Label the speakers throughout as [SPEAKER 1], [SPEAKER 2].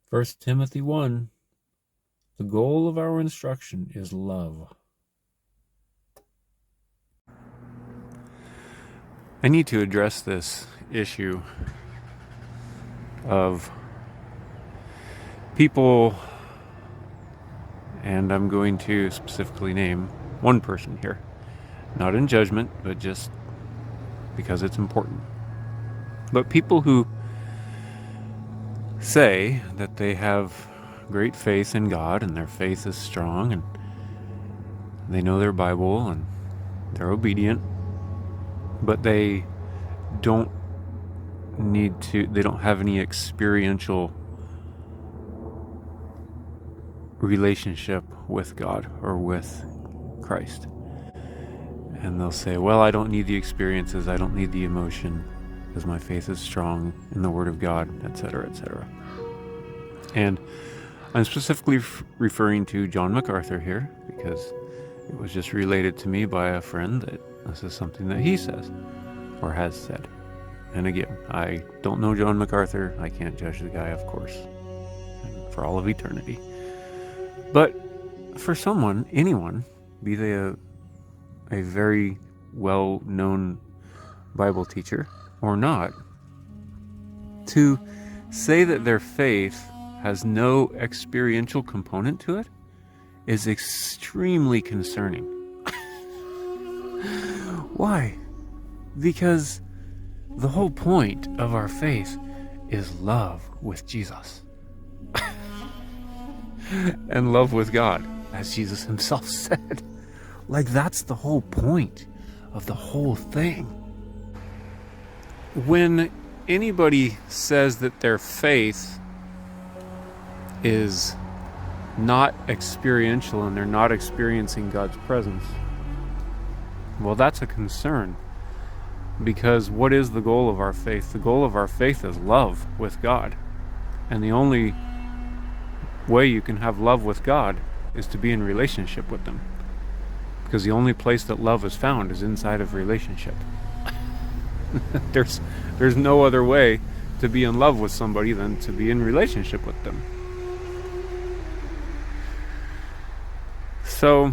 [SPEAKER 1] First Timothy 1, the goal of our instruction is love. I need to address this issue of people, and I'm going to specifically name one person here. Not in judgment, but just because it's important. But people who say that they have great faith in God and their faith is strong and they know their Bible and they're obedient, but they don't have any experiential relationship with God or with Christ. And they'll say, well, I don't need the experiences, I don't need the emotion, because my faith is strong in the Word of God, etc., etc. And I'm specifically referring to John MacArthur here, because it was just related to me by a friend that this is something that he says, or has said. And again, I don't know John MacArthur, I can't judge the guy, of course, for all of eternity. But for someone, anyone, be they a very well-known Bible teacher or not, to say that their faith has no experiential component to it is extremely concerning. Why? Because the whole point of our faith is love with Jesus. And love with God, as Jesus himself said. Like, that's the whole point of the whole thing. When anybody says that their faith is not experiential and they're not experiencing God's presence, well, that's a concern. Because what is the goal of our faith? The goal of our faith is love with God. And the only way you can have love with God is to be in relationship with Him. Because the only place that love is found is inside of relationship. There's no other way to be in love with somebody than to be in relationship with them. So,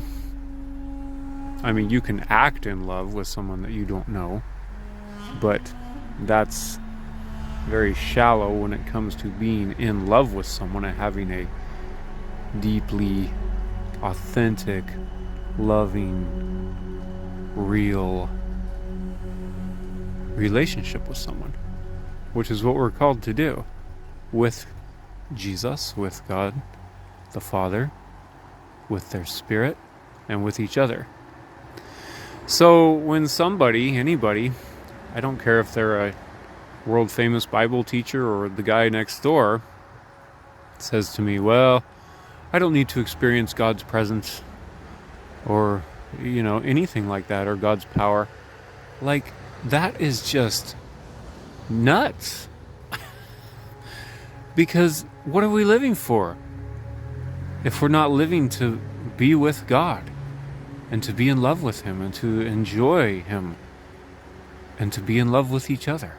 [SPEAKER 1] I mean, you can act in love with someone that you don't know, but that's very shallow when it comes to being in love with someone and having a deeply authentic, loving, real relationship with someone, which is what we're called to do with Jesus, with God the Father, with their Spirit, and with each other. So when anybody, I don't care if they're a world famous Bible teacher or the guy next door, says to me, well, I don't need to experience God's presence or, anything like that, or God's power. Like, that is just nuts. Because what are we living for if we're not living to be with God and to be in love with Him and to enjoy Him and to be in love with each other?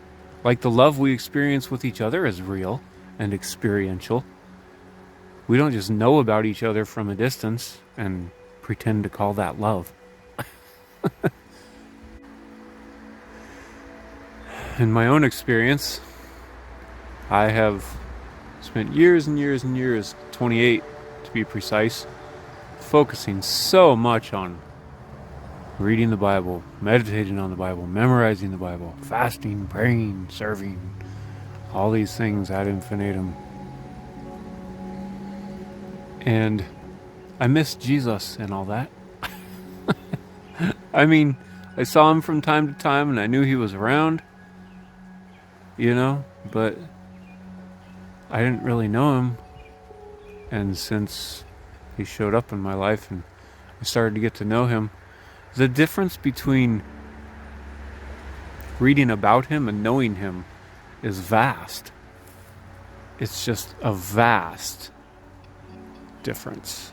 [SPEAKER 1] Like, the love we experience with each other is real and experiential. We don't just know about each other from a distance and pretend to call that love. In my own experience, I have spent years and years and years, 28 to be precise, focusing so much on reading the Bible, meditating on the Bible, memorizing the Bible, fasting, praying, serving, all these things ad infinitum. And I missed Jesus and all that. I mean, I saw Him from time to time and I knew He was around, but I didn't really know Him. And since He showed up in my life and I started to get to know Him, the difference between reading about Him and knowing Him is vast. It's just a vast difference.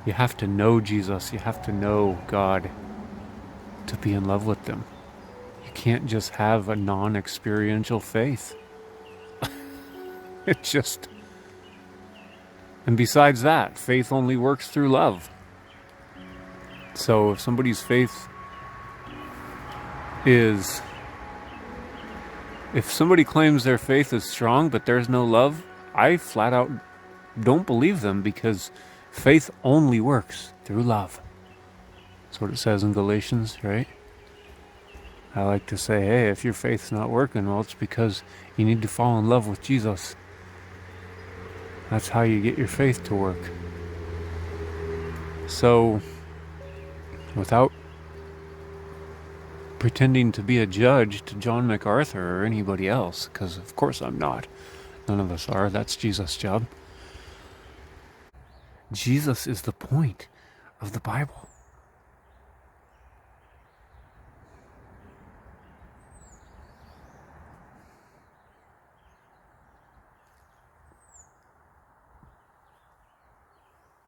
[SPEAKER 1] You have to know Jesus, you have to know God to be in love with them. You can't just have a non-experiential faith. It just... And besides that, faith only works through love. So if somebody's faith is... If somebody claims their faith is strong, but there's no love, I flat out don't believe them, because faith only works through love. That's what it says in Galatians, right? I like to say, hey, if your faith's not working, well, it's because you need to fall in love with Jesus. That's how you get your faith to work. So, without pretending to be a judge to John MacArthur or anybody else, because of course I'm not. None of us are. That's Jesus' job. Jesus is the point of the Bible.